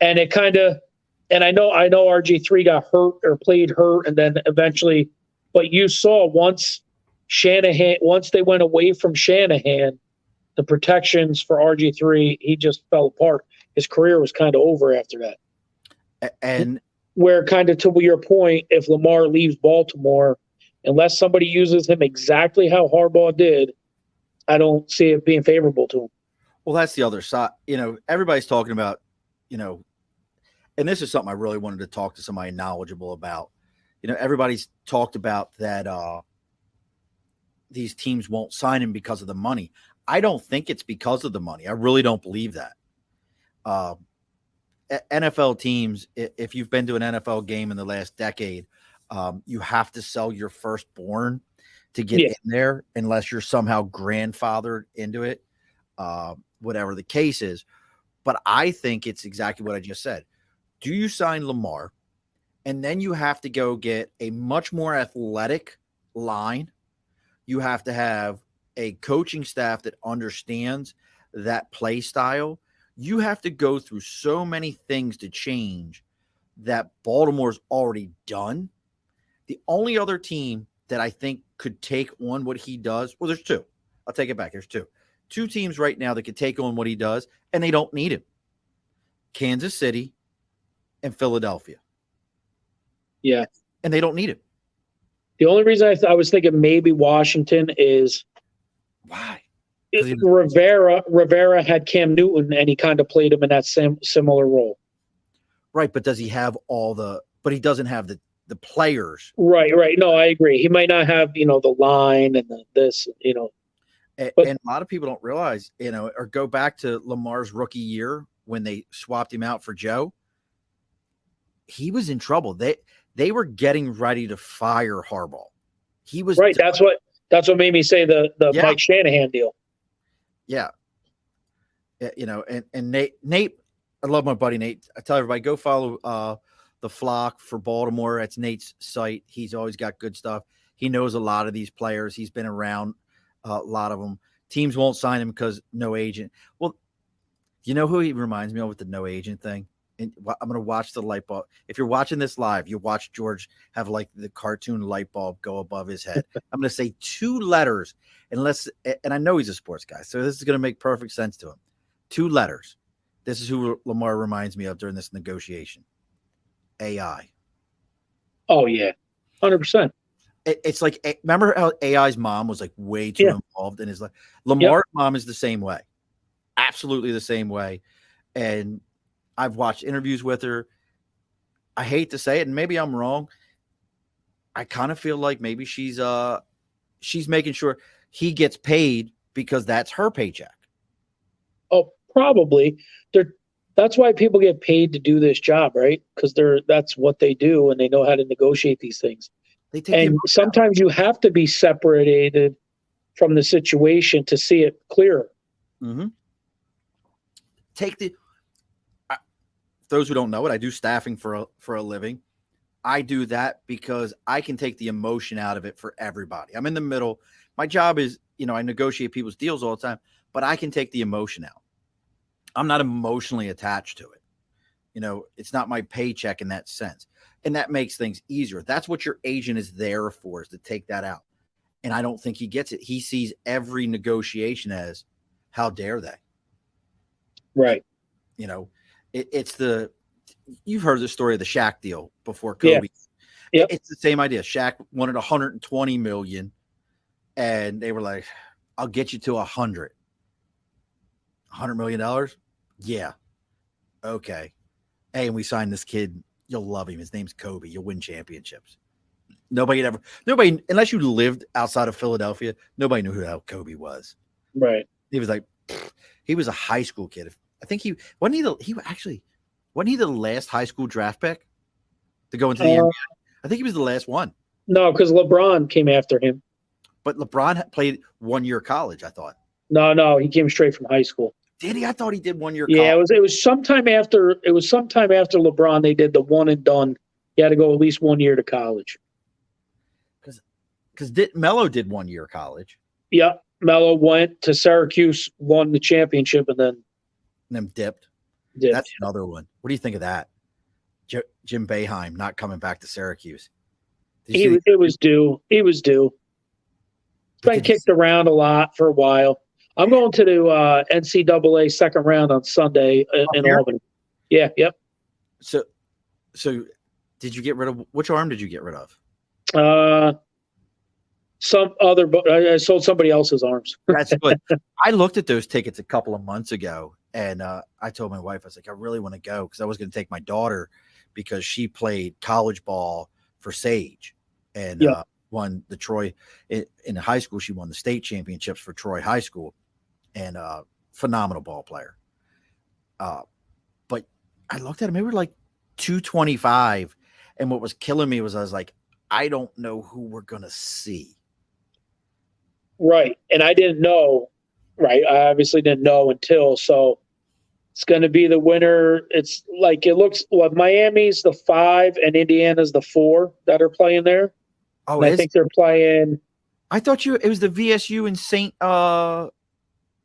C: And it kind of And I know RG3 got hurt or played hurt, and then eventually, but you saw once they went away from Shanahan, the protections for RG3, he just fell apart. His career was kind of over after that.
A: And
C: where, kind of to your point, if Lamar leaves Baltimore, unless somebody uses him exactly how Harbaugh did, I don't see it being favorable to him.
A: Well, that's the other side. Everybody's talking about, and this is something I really wanted to talk to somebody knowledgeable about. Everybody's talked about that these teams won't sign him because of the money. I don't think it's because of the money. I really don't believe that. NFL teams, if you've been to an NFL game in the last decade, you have to sell your firstborn to get in there unless you're somehow grandfathered into it, whatever the case is. But I think it's exactly what I just said. Do you sign Lamar, and then you have to go get a much more athletic line? You have to have a coaching staff that understands that play style. You have to go through so many things to change that Baltimore's already done. The only other team that I think could take on what he does, well, there's two. I'll take it back. There's two. Two teams right now that could take on what he does, and they don't need him. Kansas City and Philadelphia.
C: Yeah.
A: And they don't need him.
C: The only reason I was thinking maybe Washington is
A: why?
C: Rivera had Cam Newton, and he kind of played him in that similar role.
A: Right, but does he have but he doesn't have the players.
C: Right. No, I agree. He might not have, the line and this.
A: And a lot of people don't realize, or go back to Lamar's rookie year when they swapped him out for Joe. He was in trouble. They were getting ready to fire Harbaugh. He was
C: right. That's what made me say the Mike Shanahan deal.
A: Yeah. And Nate, I love my buddy Nate. I tell everybody, go follow the Flock for Baltimore. That's Nate's site. He's always got good stuff. He knows a lot of these players. He's been around a lot of them. Teams won't sign him because no agent. Well, you know who he reminds me of with the no agent thing? And I'm going to watch the light bulb. If you're watching this live, you watch George have like the cartoon light bulb go above his head. I'm going to say two letters, and I know he's a sports guy, so this is going to make perfect sense to him. Two letters. This is who Lamar reminds me of during this negotiation. AI.
C: Oh, yeah. 100%.
A: It's like, remember how AI's mom was like way too involved in his life? Lamar's mom is the same way. Absolutely the same way. And I've watched interviews with her. I hate to say it, and maybe I'm wrong. I kind of feel like maybe she's making sure he gets paid because that's her paycheck. Oh,
C: probably. That's why people get paid to do this job, right? Because that's what they do, and they know how to negotiate these things. And sometimes you have to be separated from the situation to see it clearer.
A: Mm-hmm. Those who don't know it, I do staffing for a living. I do that because I can take the emotion out of it for everybody. I'm in the middle. My job is, I negotiate people's deals all the time, but I can take the emotion out. I'm not emotionally attached to it. It's not my paycheck in that sense. And that makes things easier. That's what your agent is there for, is to take that out. And I don't think he gets it. He sees every negotiation as, how dare they?
C: Right.
A: You've heard the story of the Shaq deal before Kobe.
C: Yeah. Yep.
A: It's the same idea. Shaq wanted $120 million, and they were like, I'll get you to $100 million. Yeah. Okay. Hey, and we signed this kid. You'll love him. His name's Kobe. You'll win championships. Nobody, unless you lived outside of Philadelphia, nobody knew who the hell Kobe was.
C: Right.
A: He was like, he was a high school kid. I think wasn't he the last high school draft pick to go into the NBA? I think he was the last one.
C: No, because LeBron came after him.
A: But LeBron played 1 year college, I thought.
C: No, he came straight from high school.
A: Did he? I thought he did 1 year.
C: Yeah,
A: college.
C: it was sometime after LeBron. They did the one and done. You had to go at least 1 year to college.
A: Because Melo did 1 year college.
C: Yeah, Melo went to Syracuse, won the championship, and then
A: dipped. That's another one. What do you think of that? Jim Boeheim not coming back to Syracuse.
C: It was due. He was due. It's been kicked around a lot for a while. I'm going to the NCAA second round on Sunday in Albany. Yeah, yep.
A: So did you get rid of which arm did you get rid of?
C: Some other, I sold somebody else's arms.
A: That's good. I looked at those tickets a couple of months ago, and I told my wife, I was like, I really want to go because I was going to take my daughter because she played college ball for Sage and won the Troy in high school. She won the state championships for Troy High School, and phenomenal ball player. But I looked at them; they were like $225, and what was killing me was I was like, I don't know who we're going to see.
C: Right. And I didn't know, right. I obviously didn't know until, so it's going to be the winner. It's like, it looks like Miami's the 5 and Indiana's the 4 that are playing there.
A: Oh,
C: I think they're playing.
A: I thought it was the VSU and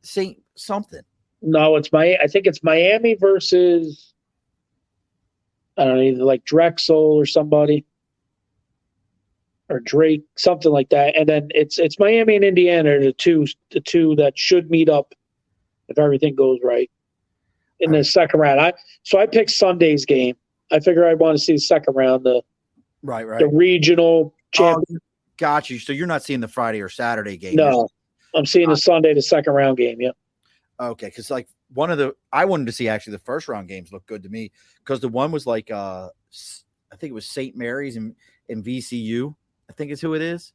A: Saint something.
C: No, I think it's Miami versus, I don't know, either like Drexel or somebody. Or Drake, something like that, and then it's Miami and Indiana, the two that should meet up if everything goes right in the second round. I picked Sunday's game. I figure I want to see the second round, the regional champion.
A: Got you. So you're not seeing the Friday or Saturday game?
C: No, I'm seeing the Sunday, the second round game. Yeah.
A: Okay, because like I wanted to see actually the first round games look good to me because the one was like I think it was St. Mary's and VCU. I think is who it is.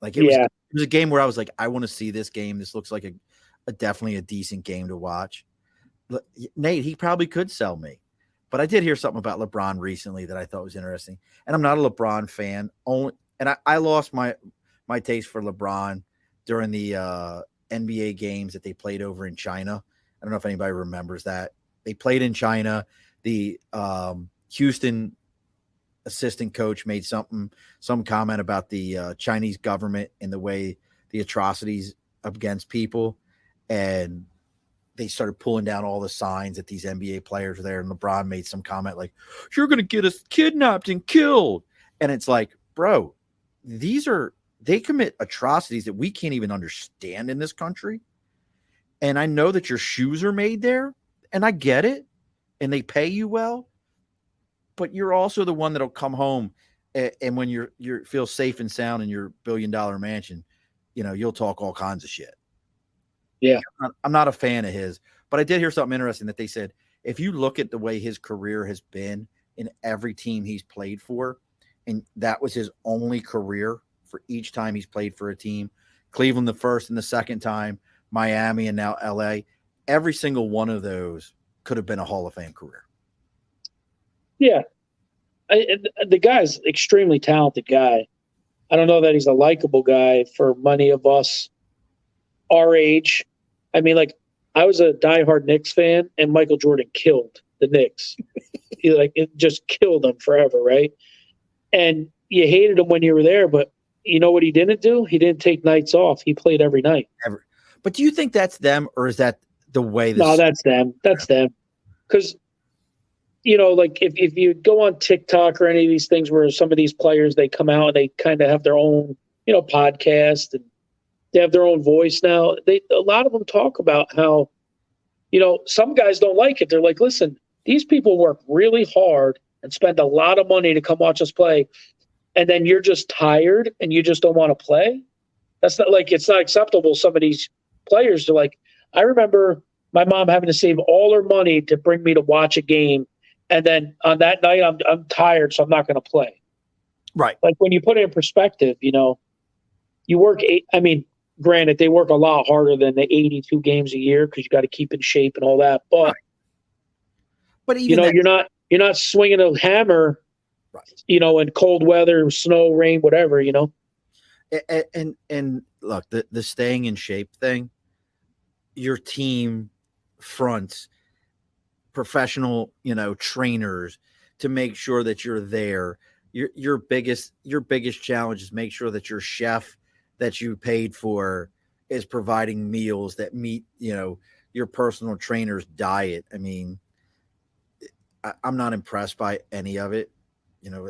A: Like it was a game where I was like, I want to see this game. This looks like a definitely a decent game to watch. Nate, he probably could sell me, but I did hear something about LeBron recently that I thought was interesting. And I'm not a LeBron fan. I lost my taste for LeBron during the NBA games that they played over in China. I don't know if anybody remembers that. They played in China. The Houston assistant coach made some comment about the Chinese government and the way the atrocities against people, and they started pulling down all the signs that these NBA players were there. And LeBron made some comment like, "You're going to get us kidnapped and killed," and it's like, bro, they commit atrocities that we can't even understand in this country. And I know that your shoes are made there, and I get it, and they pay you well. But you're also the one that'll come home and when you feel safe and sound in your $1 billion mansion, you'll talk all kinds of shit.
C: Yeah.
A: I'm not a fan of his, but I did hear something interesting that they said, if you look at the way his career has been in every team he's played for, and that was his only career for each time he's played for a team, Cleveland the first and the second time, Miami and now LA, every single one of those could have been a Hall of Fame career.
C: Yeah. The guy's extremely talented guy. I don't know that he's a likable guy for many of us our age. I mean, like, I was a diehard Knicks fan, and Michael Jordan killed the Knicks. It just killed them forever, right? And you hated him when you were there, but you know what he didn't do? He didn't take nights off. He played every night.
A: But do you think that's them, or is that the way?
C: No, that's them. That's them. Because like if you go on TikTok or any of these things where some of these players, they come out and they kind of have their own, podcast, and they have their own voice now. A lot of them talk about how, some guys don't like it. They're like, listen, these people work really hard and spend a lot of money to come watch us play. And then you're just tired and you just don't want to play. That's not it's not acceptable. Some of these players are like, I remember my mom having to save all her money to bring me to watch a game. And then on that night, I'm tired, so I'm not going to play.
A: Right.
C: Like when you put it in perspective, you work granted, they work a lot harder than the 82 games a year because you got to keep in shape and all that. But,
A: but even
C: you're not swinging a hammer, right, in cold weather, snow, rain, whatever,
A: And look, the staying in shape thing, your team fronts professional, trainers to make sure that you're there. Your biggest challenge is make sure that your chef that you paid for is providing meals that meet, your personal trainer's diet. I mean, I'm not impressed by any of it. You know,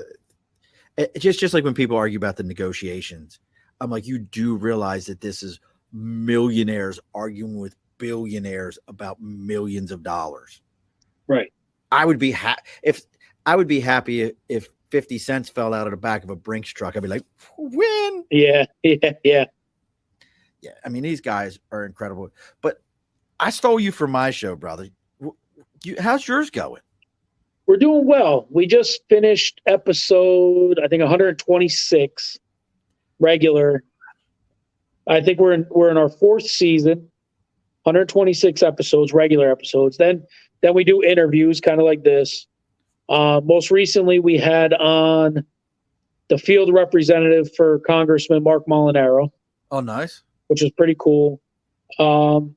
A: it's just like when people argue about the negotiations. I'm like, you do realize that this is millionaires arguing with billionaires about millions of dollars.
C: Right.
A: I would be happy if 50 cents fell out of the back of a Brinks truck. I'd be like, win.
C: Yeah. Yeah.
A: I mean, these guys are incredible. But I stole you from my show, brother. How's yours going?
C: We're doing well. We just finished episode, I think, 126 regular. I think we're in our fourth season, 126 episodes, regular episodes. Then we do interviews, kind of like this. Most recently, we had on the field representative for Congressman Mark Molinaro.
A: Oh, nice.
C: Which is pretty cool. Some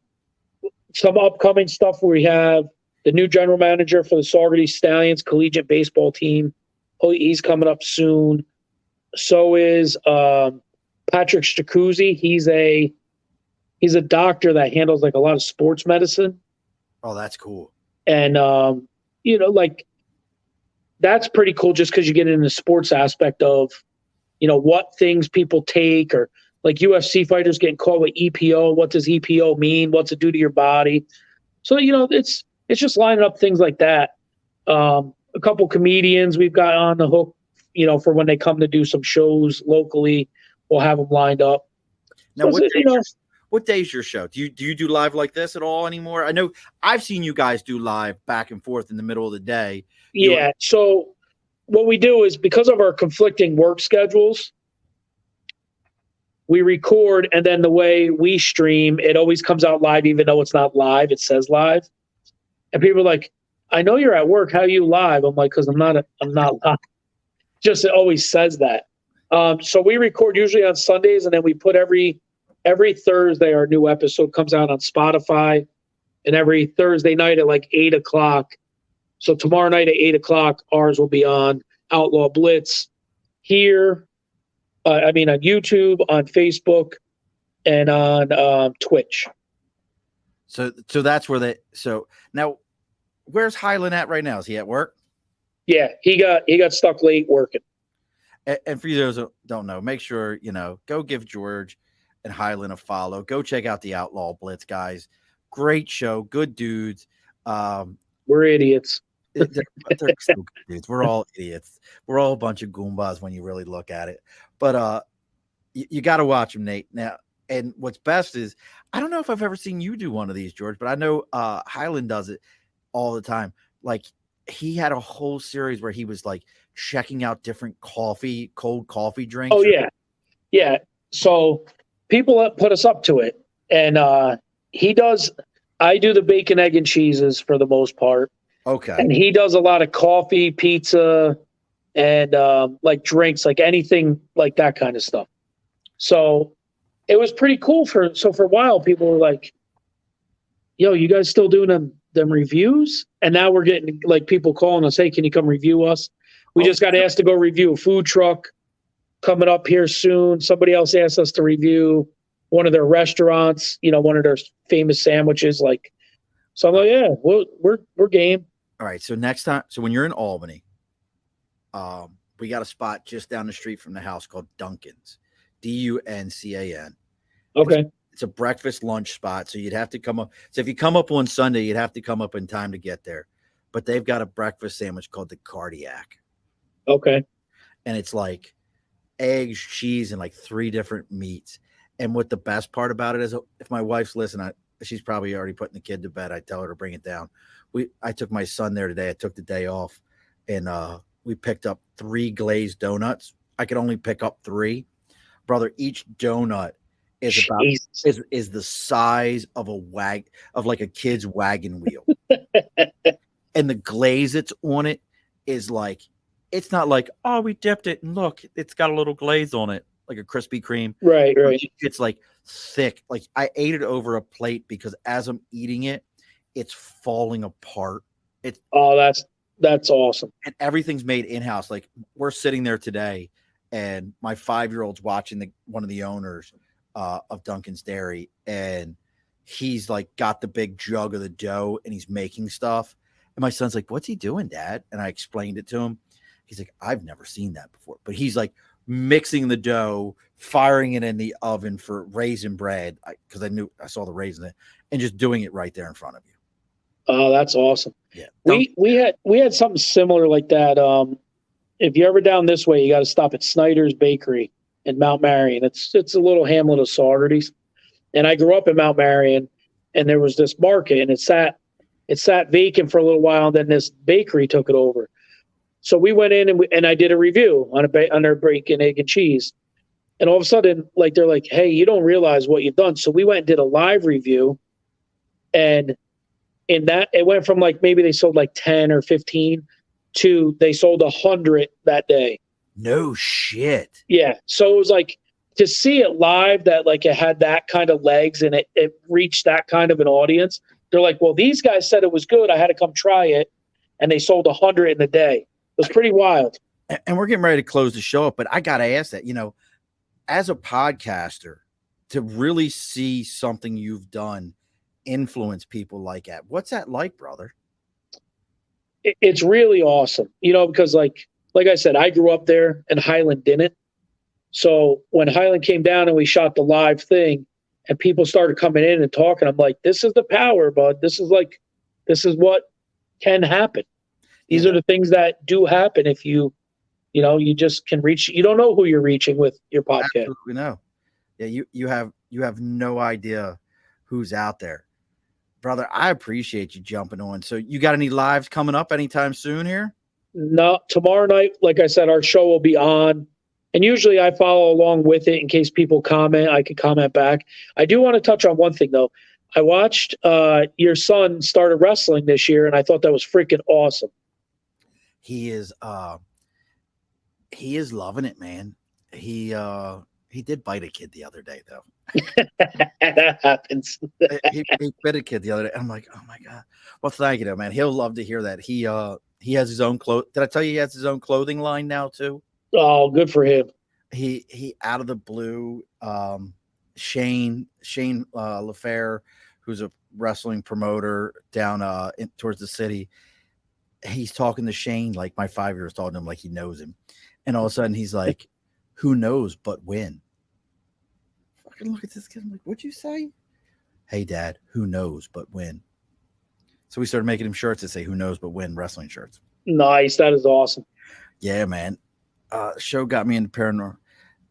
C: upcoming stuff we have the new general manager for the Saugerty Stallions collegiate baseball team. He's coming up soon. So is Patrick Stacuzzi. He's a doctor that handles like a lot of sports medicine.
A: Oh, that's cool.
C: And like that's pretty cool just because you get into the sports aspect of, what things people take, or like UFC fighters getting caught with EPO. What does EPO mean? What's it do to your body? So, it's just lining up things like that. A couple comedians we've got on the hook, for when they come to do some shows locally, we'll have them lined up.
A: Now, what day's your show? Do you do live like this at all anymore? I know I've seen you guys do live back and forth in the middle of the day.
C: Yeah. So what we do is, because of our conflicting work schedules, we record, and then the way we stream, it always comes out live, even though it's not live. It says live. And people are like, I know you're at work. How are you live? I'm like, because I'm not live. Just it always says that. So we record usually on Sundays, and then we put every Thursday our new episode comes out on Spotify, and every Thursday night at like 8:00. So tomorrow night at 8:00, ours will be on Outlaw Blitz here. On YouTube, on Facebook, and on Twitch.
A: So that's where so now where's Highland at right now? Is he at work?
C: Yeah, he got stuck late working.
A: And for you those who don't know, make sure, go give George and Highland a follow. Go check out the Outlaw Blitz, guys. Great show. Good dudes.
C: We're idiots.
A: They're so good dudes. We're all idiots. We're all a bunch of goombas when you really look at it. But you got to watch them, Nate. Now, and what's best is, I don't know if I've ever seen you do one of these, George, but I know Highland does it all the time. Like, he had a whole series where he was like checking out different cold coffee drinks.
C: Oh, yeah. Yeah. So people put us up to it. And I do the bacon, egg, and cheeses for the most part.
A: Okay.
C: And he does a lot of coffee, pizza, and like drinks, like anything like that kind of stuff. So it was pretty cool for a while. People were like, yo, you guys still doing them reviews? And now we're getting like people calling us, hey, can you come review us? We just got asked to go review a food truck coming up here soon. Somebody else asked us to review one of their restaurants, one of their famous sandwiches. Like, so I'm like, yeah, we're game.
A: All right. So next time, when you're in Albany, we got a spot just down the street from the house called Duncan's, Duncan.
C: Okay.
A: It's a breakfast lunch spot. So you'd have to come up. So if you come up on Sunday, you'd have to come up in time to get there. But they've got a breakfast sandwich called the Cardiac.
C: Okay.
A: And it's like eggs, cheese, and like 3 different meats. And what the best part about it is, if my wife's listening, she's probably already putting the kid to bed. I tell her to bring it down. I took my son there today. I took the day off, and we picked up 3 glazed donuts. I could only pick up 3. Brother, each donut is about is the size of like a kid's wagon wheel. And the glaze that's on it is like, it's not like, oh, we dipped it and look, it's got a little glaze on it, like a Krispy Kreme.
C: Right.
A: It's like thick. Like, I ate it over a plate because as I'm eating it, it's falling apart.
C: That's awesome.
A: And everything's made in-house. Like, we're sitting there today, and my 5-year-old's watching one of the owners of Duncan's Dairy, and he's like got the big jug of the dough, and he's making stuff. And my son's like, "What's he doing, Dad?" And I explained it to him. He's like, "I've never seen that before." But he's like mixing the dough, firing it in the oven for raisin bread, because I saw the raisin, and just doing it right there in front of you.
C: Oh, that's awesome.
A: Yeah,
C: we had something similar like that. If you're ever down this way, you got to stop at Snyder's Bakery in Mount Marion. It's a little hamlet of Saugerties, and I grew up in Mount Marion, and there was this market, and it sat vacant for a little while, and then this bakery took it over. So we went in and I did a review on their bacon, egg, and cheese, and all of a sudden, like they're like, "Hey, you don't realize what you've done." So we went and did a live review, and in that it went from like maybe they sold like 10 or 15 to they sold 100 that day.
A: No shit.
C: Yeah. So it was like to see it live, that like it had that kind of legs and it reached that kind of an audience. They're like, well, these guys said it was good. I had to come try it. And they sold 100 in a day. It was pretty wild.
A: And we're getting ready to close the show up, but I got to ask that, as a podcaster, to really see something you've done influence people like that. What's that like, brother?
C: It's really awesome, because like I said, I grew up there and Highland didn't. So when Highland came down and we shot the live thing and people started coming in and talking, I'm like, this is the power, bud. This is what can happen. These are the things that do happen if you just can reach. You don't know who you're reaching with your podcast.
A: Absolutely no. Yeah, you have no idea who's out there. Brother, I appreciate you jumping on. So you got any lives coming up anytime soon here?
C: No, tomorrow night, like I said, our show will be on. And usually I follow along with it in case people comment. I can comment back. I do want to touch on one thing, though. I watched your son started wrestling this year, and I thought that was freaking awesome.
A: He is loving it, man. He did bite a kid the other day, though.
C: That happens.
A: he bit a kid the other day. I'm like, oh my God. Well, thank you, though, man. He'll love to hear that. He has his own clothes. Did I tell you he has his own clothing line now too?
C: Oh, good for him.
A: He out of the blue, Shane LaFair, who's a wrestling promoter down towards the city. He's talking to Shane like my 5-year-old's talking to him like he knows him. And all of a sudden he's like, who knows but win? Fucking look at this kid. I'm like, what'd you say? Hey, Dad, who knows but win? So we started making him shirts that say who knows but win, wrestling shirts.
C: Nice. That is awesome.
A: Yeah, man. Show got me into paranormal.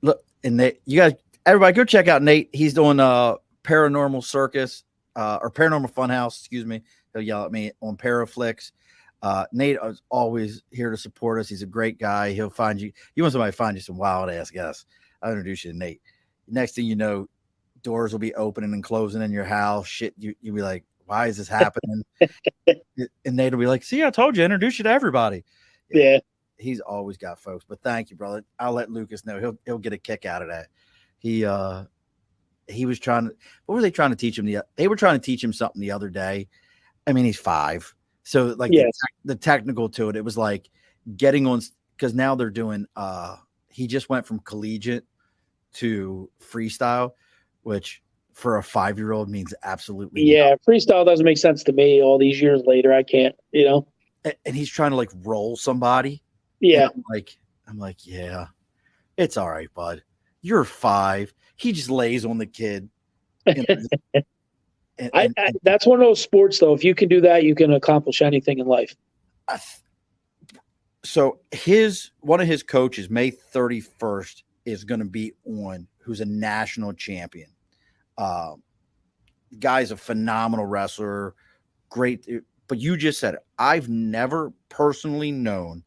A: Look, and Nate, you guys, everybody go check out Nate. He's doing Paranormal Circus or Paranormal Funhouse, excuse me. He'll yell at me on Paraflix. Nate is always here to support us. He's a great guy. He'll find you. You want somebody to find you some wild ass guests. I'll introduce you to Nate. Next thing you know, doors will be opening and closing in your house. Shit, you'll be like, why is this happening? And Nate will be like, see, I told you, introduce you to everybody.
C: Yeah. He's
A: always got folks. But thank you, brother. I'll let Lucas know. He'll get a kick out of that. He was trying to, what were they trying to teach him? They were trying to teach him something the other day. I mean, he's 5. So like the technical to it, it was like getting on, because now they're doing, he just went from collegiate to freestyle, which for a 5-year-old means absolutely
C: nothing. Freestyle doesn't make sense to me all these years later. I can't,
A: and he's trying to like roll somebody.
C: Yeah.
A: I'm like, yeah, it's all right, bud. You're 5. He just lays on the kid. And
C: that's one of those sports, though. If you can do that, you can accomplish anything in life.
A: So one of his coaches, May 31st, is going to be on, who's a national champion. Guy's a phenomenal wrestler, great. But you just said it. I've never personally known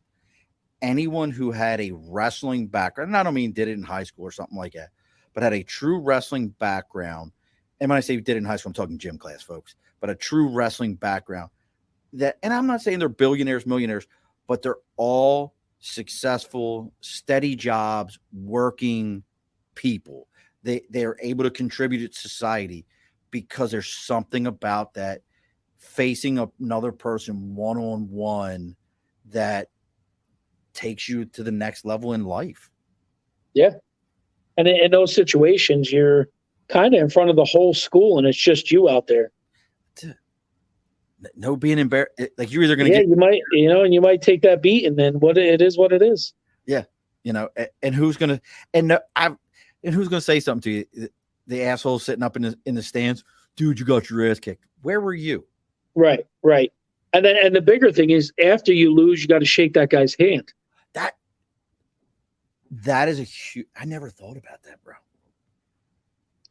A: anyone who had a wrestling background. And I don't mean did it in high school or something like that, but had a true wrestling background. And when I say did it in high school, I'm talking gym class, folks, but a true wrestling background that, and I'm not saying they're billionaires, millionaires, but they're all successful, steady jobs, working people. They are able to contribute to society because there's something about that facing another person one-on-one that takes you to the next level in life.
C: Yeah. And in those situations, you're kind of in front of the whole school and it's just you out there.
A: No being embarrassed. Like you're either going to
C: you might, and you might take that beat, and then what it is.
A: Yeah, and who's going to and who's going to say something to you? The asshole sitting up in the stands, dude. You got your ass kicked. Where were you?
C: Right. And the bigger thing is, after you lose, you got to shake that guy's hand.
A: That is a huge. I never thought about that, bro.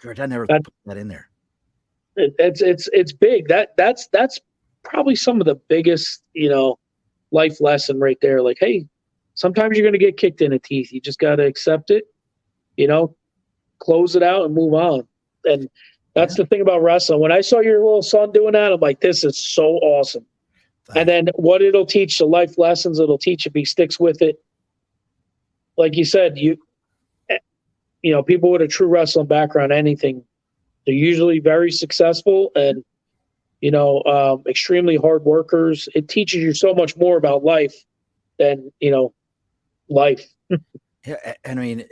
A: George, I never put that in there.
C: It's big. That's probably some of the biggest, life lesson right there. Like, hey, sometimes you're going to get kicked in the teeth. You just got to accept it, close it out and move on. And that's the thing about wrestling. When I saw your little son doing that, I'm like, this is so awesome. And then what it'll teach, the life lessons it'll teach if he sticks with it. Like you said, people with a true wrestling background, anything, they're usually very successful and, extremely hard workers. It teaches you so much more about life than, life.
A: Yeah, I mean,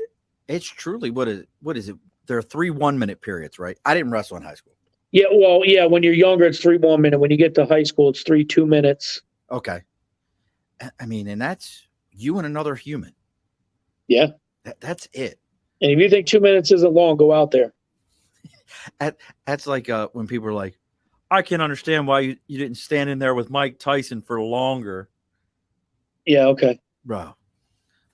A: it's truly what is it? There are 3 1-minute periods, right? I didn't wrestle in high school.
C: Yeah, well, yeah. When you're younger, it's 3 1 minute. When you get to high school, it's 3 2 minutes.
A: Okay. I mean, and that's you and another human.
C: Yeah,
A: that's it.
C: And if you think 2 minutes isn't long, go out there.
A: That's like when people are like, I can't understand why you didn't stand in there with Mike Tyson for longer.
C: Yeah, okay.
A: Bro,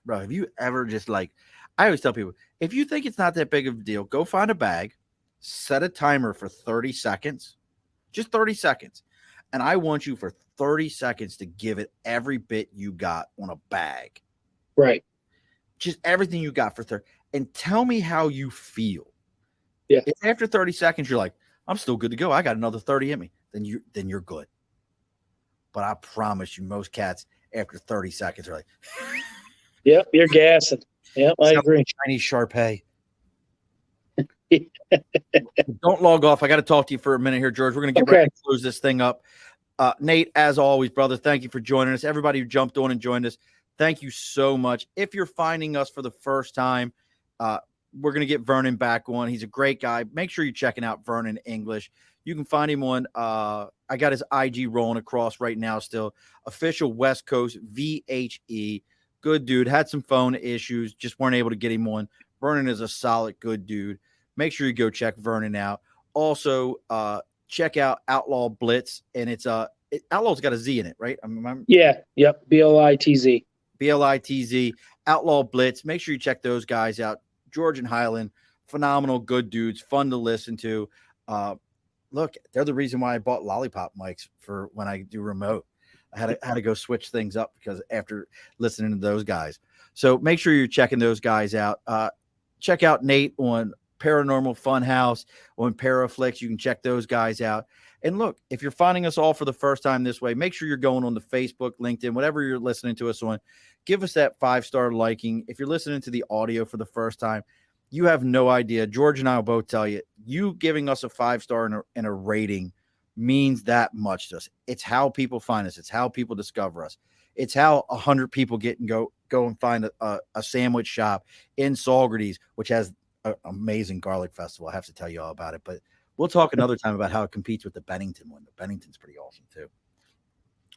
A: have you ever just I always tell people, if you think it's not that big of a deal, go find a bag, set a timer for 30 seconds, just 30 seconds. And I want you for 30 seconds to give it every bit you got on a bag.
C: Right.
A: Just everything you got for 30. And tell me how you feel.
C: Yeah.
A: If after 30 seconds, you're like, I'm still good to go. I got another 30 in me. Then you're good. But I promise you, most cats after 30 seconds are like,
C: yep, you're gassing. Yep, I agree.
A: Chinese Sharpay. Don't log off. I got to talk to you for a minute here, George. We're going to get ready to close this thing up. Nate, as always, brother, thank you for joining us. Everybody who jumped on and joined us, thank you so much. If you're finding us for the first time, we're going to get Vernon back on. He's a great guy. Make sure you're checking out Vernon English. You can find him on, I got his IG rolling across right now still. Official West Coast VHE. Good dude. Had some phone issues. Just weren't able to get him on. Vernon is a solid, good dude. Make sure you go check Vernon out. Also, check out Outlaw Blitz. And it's Outlaw's got a Z in it, right?
C: Yeah. Yep. BLITZ.
A: BLITZ. Outlaw Blitz. Make sure you check those guys out. George and Highland, phenomenal, good dudes, fun to listen to. Look, they're the reason why I bought lollipop mics for when I do remote. I had to go switch things up because after listening to those guys. So make sure you're checking those guys out. Check out Nate on Paranormal Funhouse, on Paraflix. You can check those guys out. And look, if you're finding us all for the first time this way, make sure you're going on the Facebook, LinkedIn, whatever you're listening to us on. Give us that 5-star liking. If you're listening to the audio for the first time, you have no idea. George and I will both tell you, you giving us a 5-star and a rating means that much to us. It's how people find us. It's how people discover us. It's how 100 people get and go and find a sandwich shop in Saugerties, which has an amazing garlic festival. I have to tell you all about it, but we'll talk another time about how it competes with the Bennington one. The Bennington's pretty awesome too.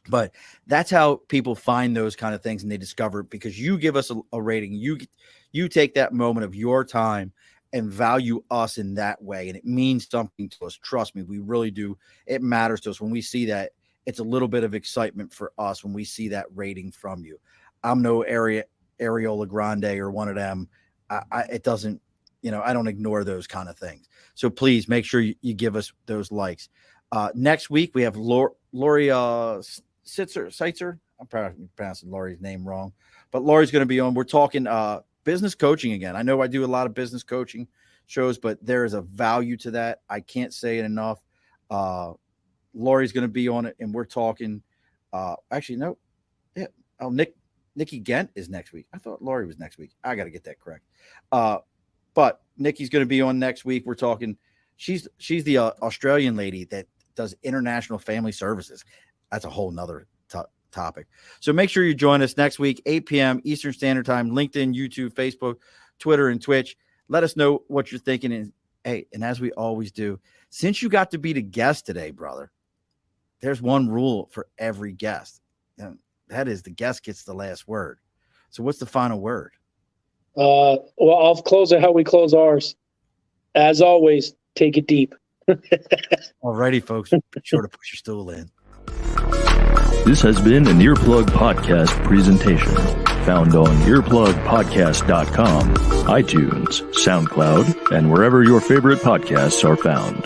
A: But that's how people find those kind of things and they discover it because you give us a rating. You take that moment of your time and value us in that way. And it means something to us. Trust me, we really do. It matters to us when we see that. It's a little bit of excitement for us when we see that rating from you. I'm no Areola Grande or one of them. It doesn't, I don't ignore those kind of things. So please make sure you give us those likes. Next week, we have Lori Seitzer. I'm probably pronouncing Lori's name wrong, but Lori's going to be on. We're talking business coaching again. I know I do a lot of business coaching shows, but there is a value to that. I can't say it enough. Lori's going to be on it, and we're talking. Actually, no. Yeah. Oh, Nikki Gent is next week. I thought Lori was next week. I got to get that correct. But Nikki's going to be on next week. We're talking. She's the Australian lady that does international family services. That's a whole nother topic. So make sure you join us next week, 8 p.m. Eastern Standard Time, LinkedIn, YouTube, Facebook, Twitter, and Twitch. Let us know what you're thinking. And hey, and as we always do, since you got to be the guest today, brother, there's one rule for every guest. And that is the guest gets the last word. So what's the final word?
C: Well, I'll close it how we close ours. As always, take it deep.
A: Alrighty, folks. Be sure to push your stool in.
D: This has been an Earplug Podcast presentation, found on earplugpodcast.com, iTunes, SoundCloud, and wherever your favorite podcasts are found.